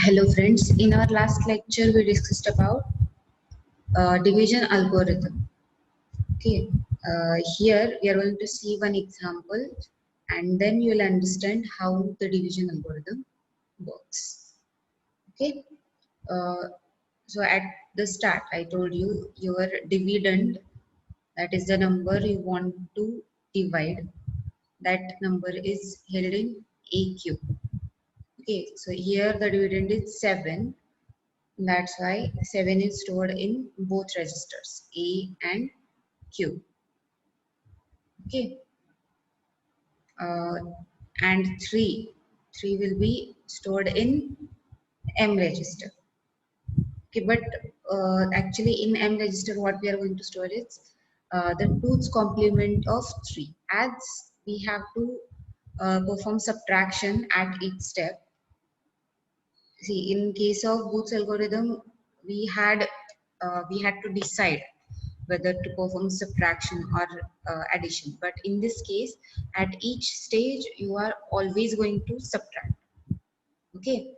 Hello friends, in our last lecture we discussed about division algorithm. Okay, here we are going to see one example and then you will understand how the division algorithm works. Okay, uh, so at the start I told you your dividend, that is the number you want to divide, that number is held in AQ. Okay, so here the dividend is 7. That's why 7 is stored in both registers A and Q. Okay, uh, and 3 will be stored in M register. Okay, but actually in M register, what we are going to store is the 2's complement of 3. As we have to perform subtraction at each step. See, in case of Booth's algorithm, we had to decide whether to perform subtraction or addition. But in this case, at each stage, you are always going to subtract. Okay.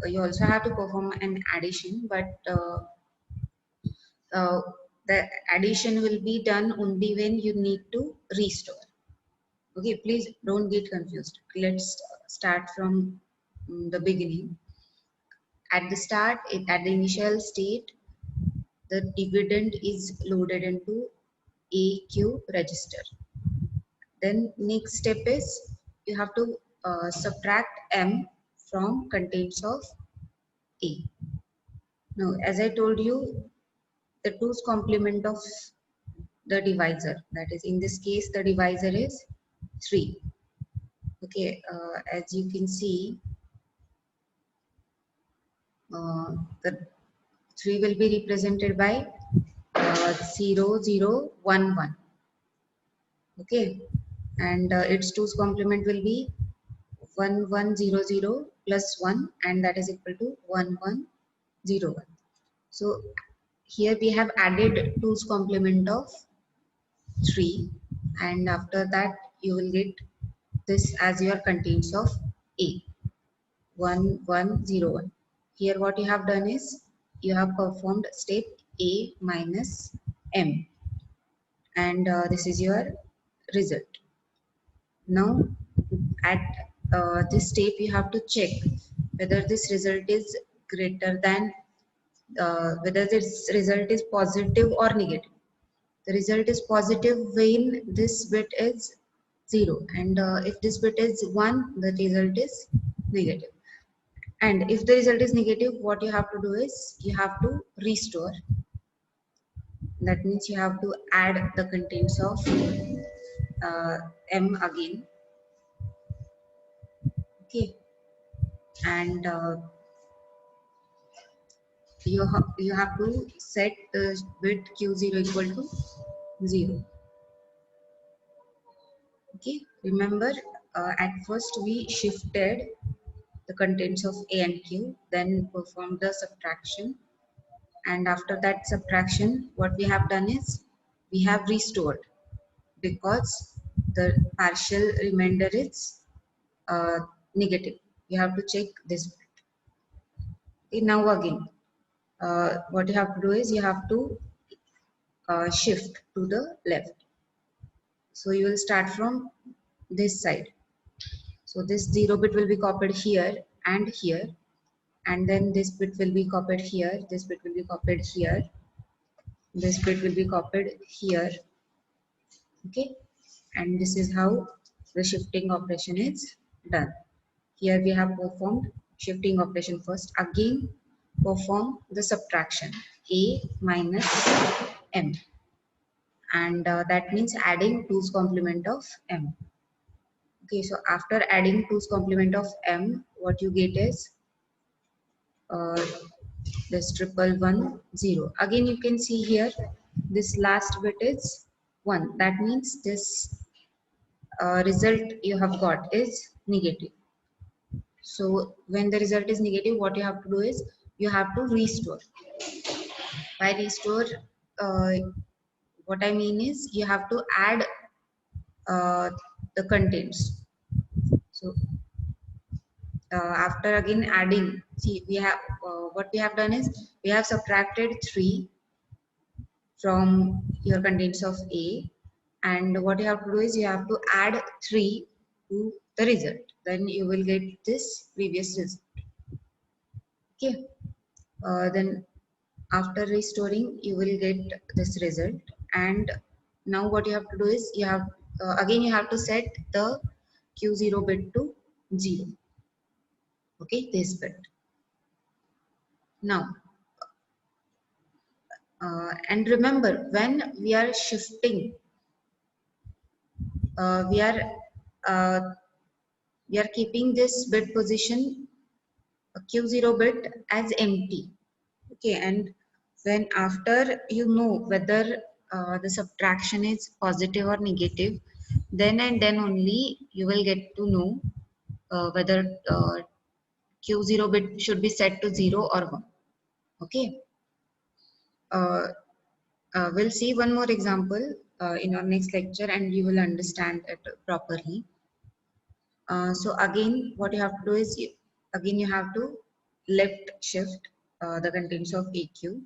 You also have to perform an addition, but uh, the addition will be done only when you need to restore. Okay, please don't get confused. Let's start from the beginning. At the start, at the initial state, the dividend is loaded into AQ register. Then next step is you have to subtract M from contents of A. Now, as I told you, the 2's complement of the divisor, that is in this case the divisor is 3. Okay, as you can see, the 3 will be represented by 0, 0, 1, 1. Okay, and its 2's complement will be 1100 plus 1, and that is equal to 1101. So here we have added 2's complement of 3, and after that you will get this as your contents of A, 1101. Here what you have done is you have performed step A minus M, and this is your result. Now at this step you have to check whether this result is greater than whether this result is positive or negative. The result is positive when this bit is 0, and if this bit is 1, the result is negative. And if the result is negative, what you have to do is you have to restore. That means you have to add the contents of uh, M again. Okay, and you have to set the bit Q0 equal to 0. Okay, remember at first we shifted the contents of A and Q, then performed the subtraction, and after that subtraction what we have done is we have restored because the partial remainder is negative. You have to check this bit. Okay, now again what you have to do is you have to shift to the left. So you will start from this side. So this 0 bit will be copied here and here, and then this bit will be copied here, this bit will be copied here, this bit will be copied here. Okay, and this is how the shifting operation is done. Here we have performed shifting operation first. Again perform the subtraction A minus M, and that means adding 2's complement of M. Okay, so after adding 2's complement of M, what you get is uh, this 1110. Again you can see here this last bit is 1. That means this result you have got is negative. So when the result is negative, what you have to do is you have to restore. By restore, uh, what I mean is you have to add uh, the contents. So after again adding, see we have what we have done is we have subtracted 3 from your contents of A, and what you have to do is you have to add 3 to the result, then you will get this previous result. Okay, then after restoring you will get this result, and now what you have to do is you have again you have to set the Q0 bit to 0. Okay, this bit. Now and remember, when we are shifting, uh, we are uh, we are keeping this bit position Q0 bit as empty. Okay, and when after you know whether the subtraction is positive or negative, then and then only you will get to know whether Q0 bit should be set to 0 or 1. Okay, uh, we'll see one more example in our next lecture and you will understand it properly. So again, what you have to do is again you have to left shift the contents of AQ.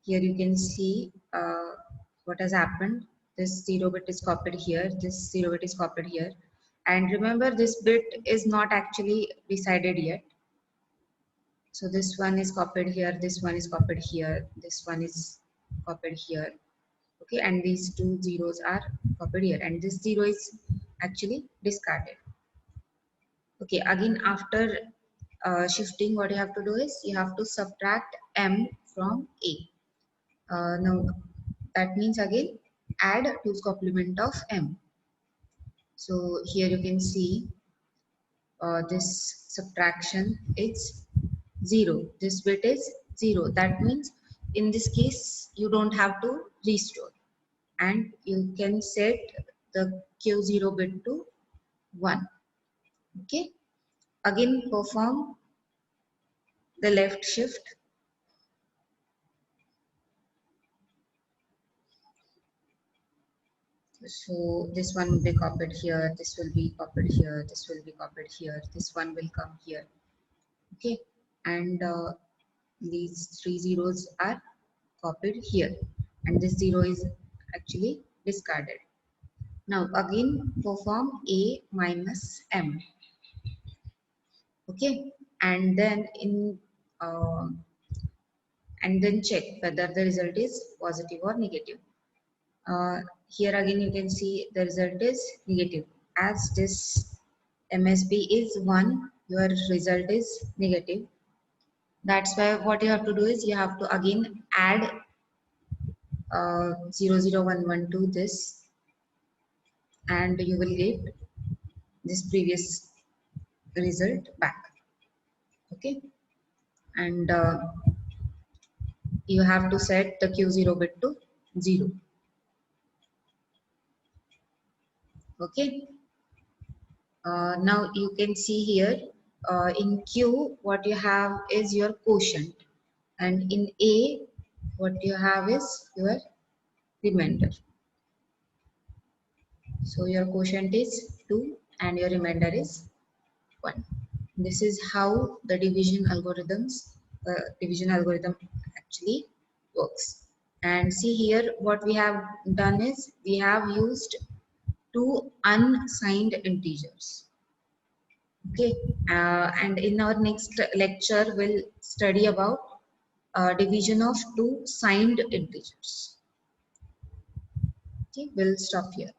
Here you can see what has happened. This 0 bit is copied here, this 0 bit is copied here. And remember, this bit is not actually decided yet. So this one is copied here, this one is copied here, this one is copied here. Okay, and these two zeros are copied here, and this 0 is actually discarded. Okay, again after shifting, what you have to do is you have to subtract M from A. Now that means again add 2's complement of M. So here you can see this subtraction is 0. This bit is 0. That means in this case you don't have to restore, and you can set the Q0 bit to 1. Okay. Again perform the left shift. So this one will be copied here, this will be copied here, this will be copied here, this one will come here. Okay, and these 3 zeros are copied here, and this 0 is actually discarded. Now again perform A minus M. Okay, and then and then check whether the result is positive or negative. Here again you can see the result is negative. As this MSB is 1, your result is negative. That's why what you have to do is you have to again add 00112 to this, and you will get this previous result back. Okay, and you have to set the Q0 bit to 0. Okay, now you can see here in Q what you have is your quotient, and in A what you have is your remainder. So your quotient is 2 and your remainder is 1. This is how the division algorithm actually works. And see here what we have done is we have used 2 unsigned integers. Okay, and in our next lecture we'll study about division of 2 signed integers. Okay, we'll stop here.